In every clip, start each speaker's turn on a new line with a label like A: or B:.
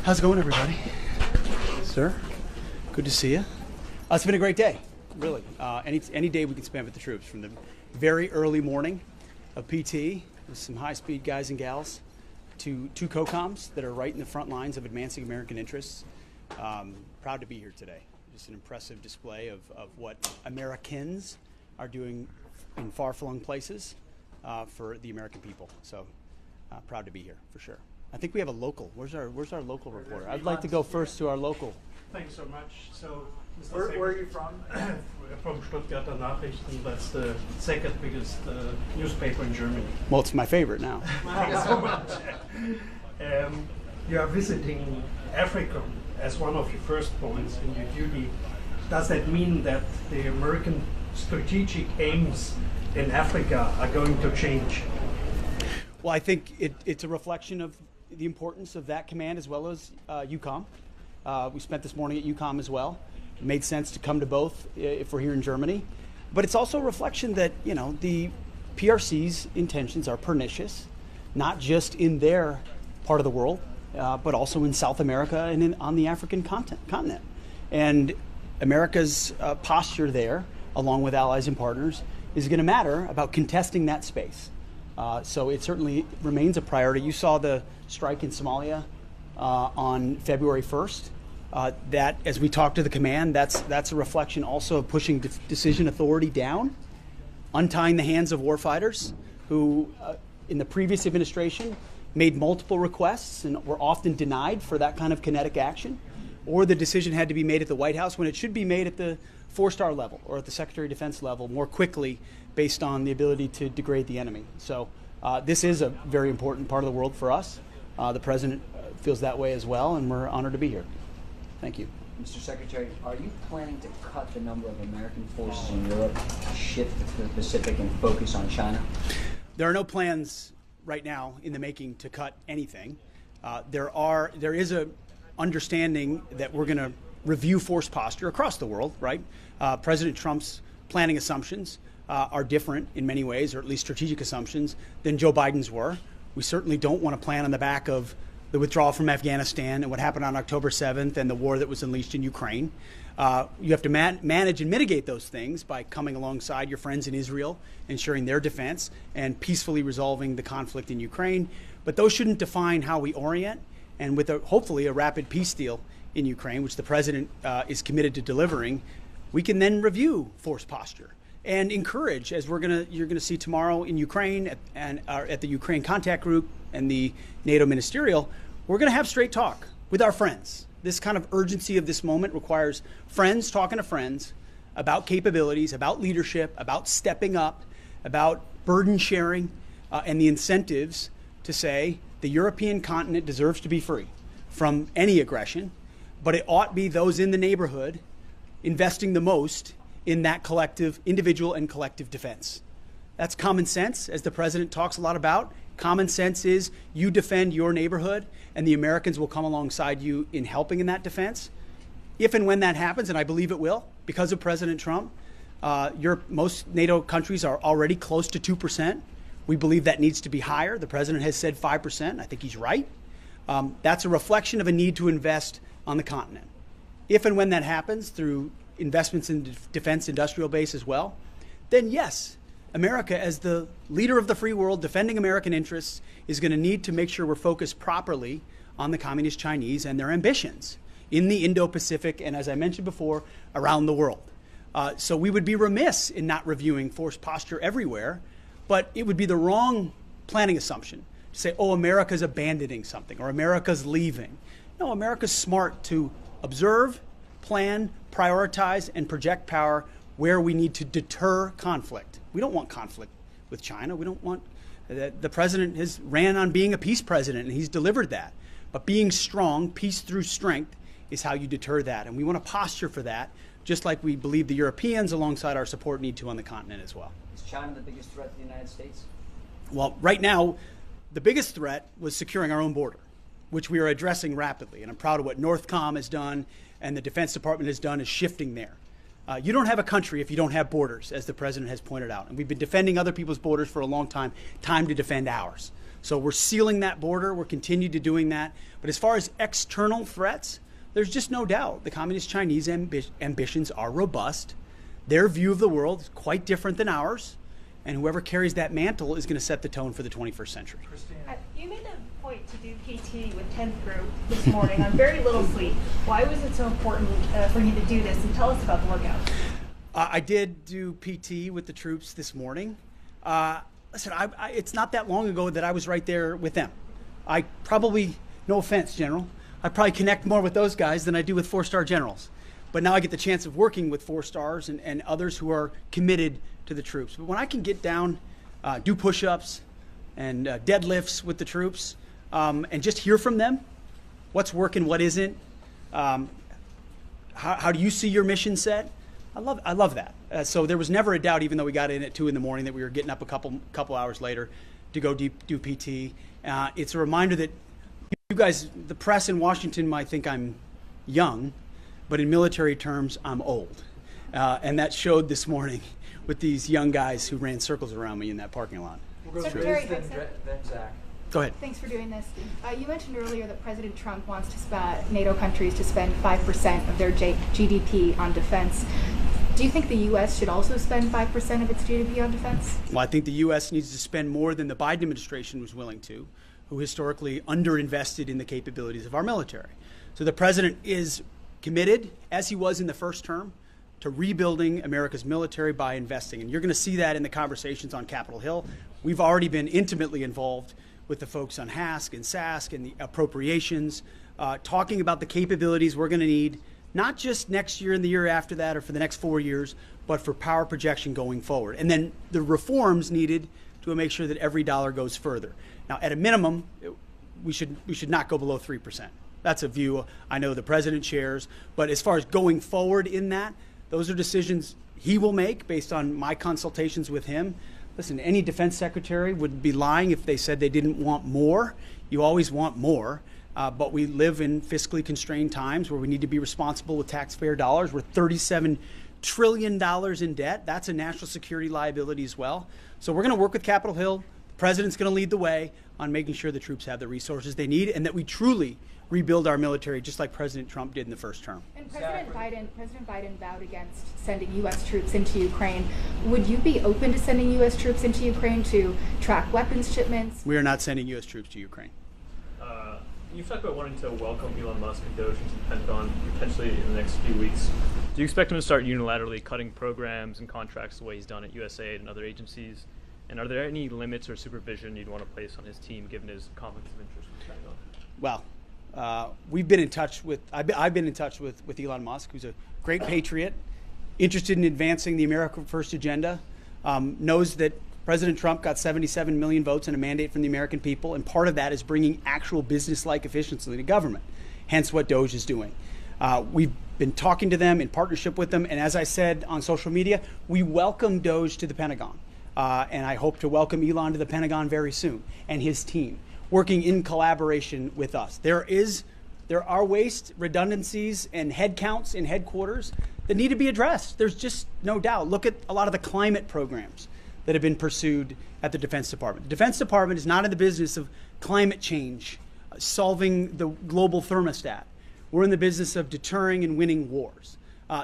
A: How's it going, everybody? Sir, good to see you. It's been a great day, really. Any day we can spend with the troops, from the very early morning of PT with some high-speed guys and gals to two COCOMs that are right in the front lines of advancing American interests. Proud to be here today. Just an impressive display of what Americans are doing in far-flung places for the American people. So proud to be here, for sure. I think we have a local. Where's our local reporter? I'd like to go first to our local.
B: Thanks so much. So,
C: where are you from?
B: From Stuttgarter Nachrichten. That's the second biggest newspaper in Germany.
A: Well, it's my favorite now.
B: Thanks so much. You are visiting Africa as one of your first points in your duty. Does that mean that the American strategic aims in Africa are going to change?
A: Well, I think it's a reflection of the importance of that command as well as EUCOM. We spent this morning at EUCOM as well. It made sense to come to both if we're here in Germany. But it's also a reflection that, the PRC's intentions are pernicious, not just in their part of the world, but also in South America and on the African continent. And America's posture there, along with allies and partners, is going to matter about contesting that space. So it certainly remains a priority. You saw the strike in Somalia on February 1st. That, as we talk to the command, that's a reflection also of pushing decision authority down, untying the hands of warfighters who, in the previous administration, made multiple requests and were often denied for that kind of kinetic action, or the decision had to be made at the White House when it should be made at the 4-star level or at the Secretary of Defense level more quickly based on the ability to degrade the enemy. So this is a very important part of the world for us. The President feels that way as well, and we're honored to be here. Thank you.
C: Mr. Secretary, are you planning to cut the number of American forces in Europe, shift to the Pacific, and focus on China?
A: There are no plans right now in the making to cut anything. There is a understanding that we're going to review force posture across the world, right? President Trump's planning assumptions are different in many ways, or at least strategic assumptions, than Joe Biden's were. We certainly don't want to plan on the back of the withdrawal from Afghanistan and what happened on October 7th and the war that was unleashed in Ukraine. You have to manage and mitigate those things by coming alongside your friends in Israel, ensuring their defense, and peacefully resolving the conflict in Ukraine. But those shouldn't define how we orient. And with hopefully a rapid peace deal in Ukraine, which the President is committed to delivering, we can then review force posture and encourage, as you're going to see tomorrow in Ukraine at the Ukraine Contact Group and the NATO Ministerial, we're going to have straight talk with our friends. This kind of urgency of this moment requires friends talking to friends about capabilities, about leadership, about stepping up, about burden sharing, and the incentives to say the European continent deserves to be free from any aggression, but it ought be those in the neighborhood investing the most in that collective, individual and collective defense. That's common sense, as the President talks a lot about. Common sense is you defend your neighborhood and the Americans will come alongside you in helping in that defense. If and when that happens, and I believe it will, because of President Trump, most NATO countries are already close to 2%. We believe that needs to be higher. The President has said 5%. I think he's right. That's a reflection of a need to invest on the continent. If and when that happens through investments in defense industrial base as well, then yes, America, as the leader of the free world, defending American interests, is going to need to make sure we're focused properly on the Communist Chinese and their ambitions in the Indo-Pacific and, as I mentioned before, around the world. So we would be remiss in not reviewing force posture everywhere, but it would be the wrong planning assumption to say, oh, America's abandoning something or America's leaving. No, America's smart to observe, plan, prioritize, and project power where we need to deter conflict. We don't want conflict with China. We don't want the President has ran on being a peace president, and he's delivered that. But being strong, peace through strength, is how you deter that. And we want to posture for that, just like we believe the Europeans, alongside our support, need to on the continent as well.
C: Is China the biggest threat to the United States?
A: Well, right now, the biggest threat was securing our own border, which we are addressing rapidly. And I'm proud of what NORTHCOM has done and the Defense Department has done, is shifting there. You don't have a country if you don't have borders, as the President has pointed out. And we've been defending other people's borders for a long time. Time to defend ours. So we're sealing that border. We're continuing to doing that. But as far as external threats, there's just no doubt the Communist Chinese ambitions are robust. Their view of the world is quite different than ours. And whoever carries that mantle is going to set the tone for the 21st century.
D: You made a point to do PT with 10th group this morning on very little sleep. Why was it so important for you to do this? And tell us about the workout.
A: I did do PT with the troops this morning. Listen, it's not that long ago that I was right there with them. I probably, no offense, General, I probably connect more with those guys than I do with 4-star generals. But now I get the chance of working with 4 stars and others who are committed to the troops. But when I can get down, do push-ups and deadlifts with the troops, and just hear from them, what's working, what isn't, how do you see your mission set? I love that. So there was never a doubt, even though we got in at 2 in the morning, that we were getting up a couple hours later to go do PT. It's a reminder that you guys, the press in Washington might think I'm young, but in military terms, I'm old. And that showed this morning with these young guys who ran circles around me in that parking lot.
E: Secretary Hegseth.
C: Then Zach.
A: Go ahead.
E: Thanks for doing this. You mentioned earlier that President Trump wants to NATO countries to spend 5% of their GDP on defense. Do you think the U.S. should also spend 5% of its GDP on defense?
A: Well, I think the U.S. needs to spend more than the Biden administration was willing to, who historically underinvested in the capabilities of our military. So the president is committed, as he was in the first term, to rebuilding America's military by investing. And you're going to see that in the conversations on Capitol Hill. We've already been intimately involved with the folks on HASC and SASC and the appropriations, talking about the capabilities we're going to need, not just next year and the year after that or for the next 4 years, but for power projection going forward. And then the reforms needed to make sure that every dollar goes further. Now, at a minimum, we should not go below 3%. That's a view I know the president shares. But as far as going forward in that, those are decisions he will make based on my consultations with him. Listen, any defense secretary would be lying if they said they didn't want more. You always want more. But we live in fiscally constrained times where we need to be responsible with taxpayer dollars. We're $37 trillion in debt. That's a national security liability as well. So we're going to work with Capitol Hill. The president's going to lead the way on making sure the troops have the resources they need and that we truly rebuild our military just like President Trump did in the first term.
E: And President Biden vowed against sending U.S. troops into Ukraine. Would you be open to sending U.S. troops into Ukraine to track weapons shipments?
A: We are not sending U.S. troops to Ukraine.
F: You've talked about wanting to welcome Elon Musk and Doge into the Pentagon potentially in the next few weeks. Do you expect him to start unilaterally cutting programs and contracts the way he's done at USAID and other agencies? And are there any limits or supervision you'd want to place on his team given his conflicts of interest with the Pentagon?
A: Well, we've been in touch with, I've been in touch with Elon Musk, who's a great patriot, interested in advancing the America First agenda, knows that President Trump got 77 million votes and a mandate from the American people, and part of that is bringing actual business-like efficiency to government, hence what Doge is doing. We've been talking to them in partnership with them, and as I said on social media, we welcome Doge to the Pentagon, and I hope to welcome Elon to the Pentagon very soon, and his team, working in collaboration with us. There are waste, redundancies, and headcounts in headquarters that need to be addressed. There's just no doubt. Look at a lot of the climate programs that have been pursued at the Defense Department. The Defense Department is not in the business of climate change, solving the global thermostat. We're in the business of deterring and winning wars.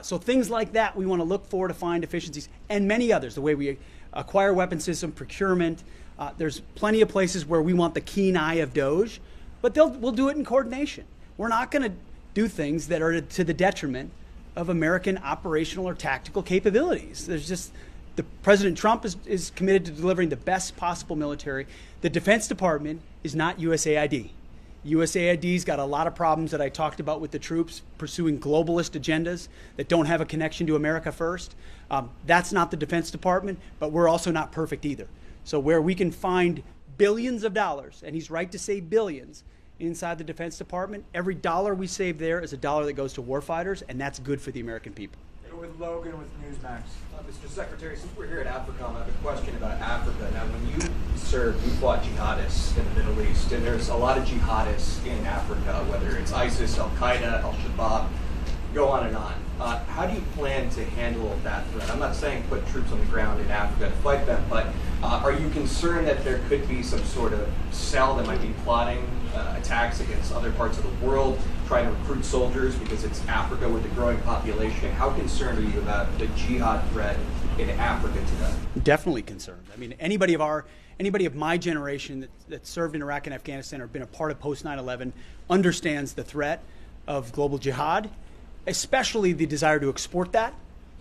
A: So things like that we want to look for to find efficiencies, and many others, the way we acquire weapon system, procurement. There's plenty of places where we want the keen eye of Doge, but we'll do it in coordination. We're not going to do things that are to the detriment of American operational or tactical capabilities. President Trump is committed to delivering the best possible military. The Defense Department is not USAID. USAID's got a lot of problems that I talked about with the troops, pursuing globalist agendas that don't have a connection to America first. That's not the Defense Department, but we're also not perfect either. So where we can find billions of dollars, and he's right to say billions, inside the Defense Department, every dollar we save there is a dollar that goes to warfighters, and that's good for the American people.
G: With Logan with Newsmax.
H: Mr. Secretary, since we're here at AFRICOM, I have a question about Africa. Now, when you served, you fought jihadists in the Middle East, and there's a lot of jihadists in Africa, whether it's ISIS, Al-Qaeda, Al-Shabaab. go on and on. How do you plan to handle that threat? I'm not saying put troops on the ground in Africa to fight them, but are you concerned that there could be some sort of cell that might be plotting attacks against other parts of the world, trying to recruit soldiers because it's Africa with a growing population? How concerned are you about the jihad threat in Africa today?
A: Definitely concerned. I mean, anybody of my generation that served in Iraq and Afghanistan or been a part of post 9/11 understands the threat of global jihad, especially the desire to export that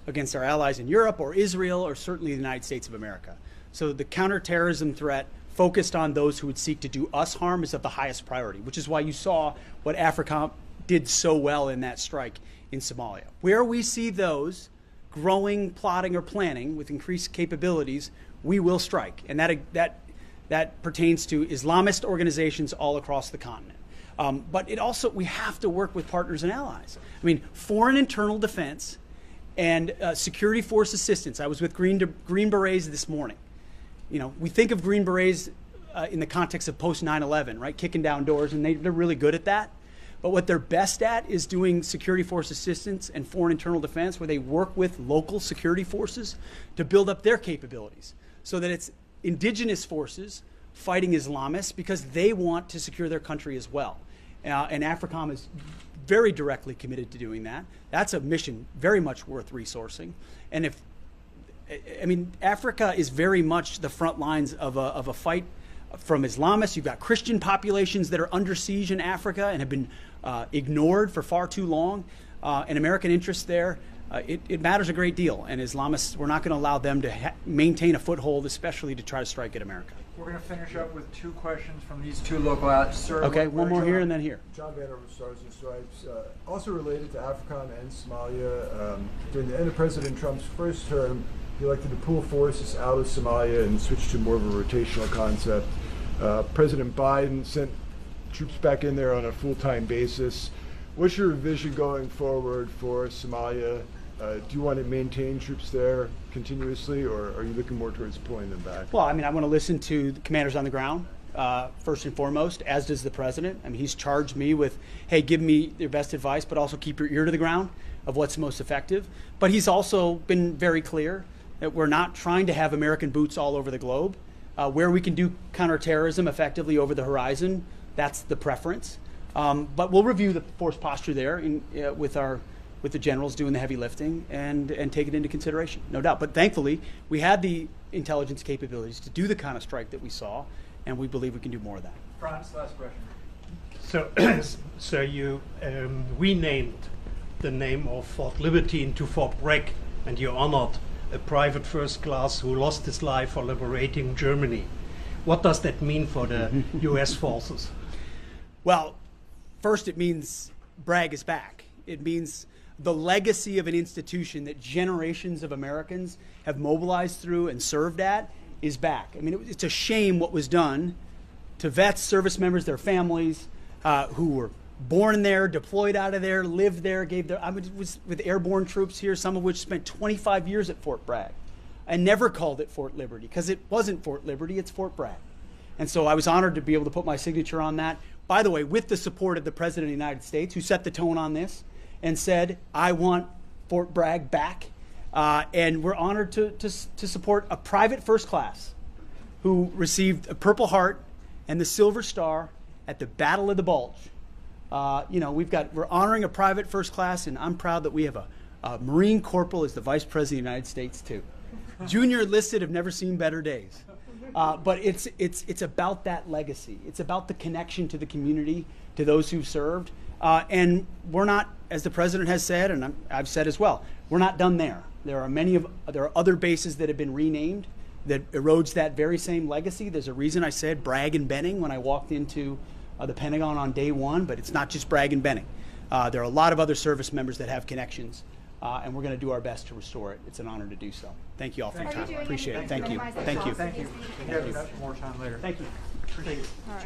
A: against our allies in Europe or Israel or certainly the United States of America. So the counterterrorism threat focused on those who would seek to do us harm is of the highest priority, which is why you saw what AFRICOM did so well in that strike in Somalia. Where we see those growing, plotting, or planning with increased capabilities, we will strike. And that pertains to Islamist organizations all across the continent. But it also, we have to work with partners and allies. I mean, foreign internal defense and security force assistance. I was with Green Berets this morning. You know, we think of Green Berets in the context of post 9/11, right? Kicking down doors, and they're really good at that. But what they're best at is doing security force assistance and foreign internal defense, where they work with local security forces to build up their capabilities so that it's indigenous forces fighting Islamists because they want to secure their country as well. And AFRICOM is very directly committed to doing that. That's a mission very much worth resourcing. And Africa is very much the front lines of a fight from Islamists. You've got Christian populations that are under siege in Africa and have been ignored for far too long. And American interests there, it matters a great deal. And Islamists, we're not going to allow them to maintain a foothold, especially to try to strike at America.
G: We're going to finish up with two questions from these two local outlets. Sir,
A: okay, one more here and then here.
I: John Vanner from Stars and Stripes. Also related to AFRICOM and Somalia, during the end of President Trump's first term, he elected to pull forces out of Somalia and switch to more of a rotational concept. President Biden sent troops back in there on a full-time basis. What's your vision going forward for Somalia? Do you want to maintain troops there continuously, or are you looking more towards pulling them back?
A: Well, I mean, I want to listen to the commanders on the ground, first and foremost, as does the president. I mean, he's charged me with, hey, give me your best advice, but also keep your ear to the ground of what's most effective. But he's also been very clear that we're not trying to have American boots all over the globe. Where we can do counterterrorism effectively over the horizon, that's the preference. But we'll review the force posture there with the generals doing the heavy lifting and take it into consideration, no doubt. But thankfully, we had the intelligence capabilities to do the kind of strike that we saw, and we believe we can do more of that.
G: Franz, last question.
B: So you renamed the name of Fort Liberty into Fort Bragg, and you honored a private first class who lost his life for liberating Germany. What does that mean for the U.S. forces?
A: Well, first it means Bragg is back. It means the legacy of an institution that generations of Americans have mobilized through and served at is back. I mean, it's a shame what was done to vets, service members, their families, who were born there, deployed out of there, lived there, I was with airborne troops here, some of which spent 25 years at Fort Bragg. I never called it Fort Liberty because it wasn't Fort Liberty, it's Fort Bragg. And so I was honored to be able to put my signature on that. By the way, with the support of the President of the United States, who set the tone on this and said, I want Fort Bragg back. And we're honored to support a private first class who received a Purple Heart and the Silver Star at the Battle of the Bulge. We're honoring a private first class, and I'm proud that we have a Marine Corporal as the Vice President of the United States too. Junior enlisted have never seen better days. But it's about that legacy. It's about the connection to the community, to those who've served. And we're not, as the President has said, and I've said as well, we're not done there. There are other bases that have been renamed that erodes that very same legacy. There's a reason I said Bragg and Benning when I walked into the Pentagon on day one, but it's not just Bragg and Benning. There are a lot of other service members that have connections, and we're going to do our best to restore it. It's an honor to do so. Thank you all for your time. Appreciate it. Thank you. Thank you.
G: Thank you. We have more time later.
A: Thank you.
G: Appreciate it.
E: All right.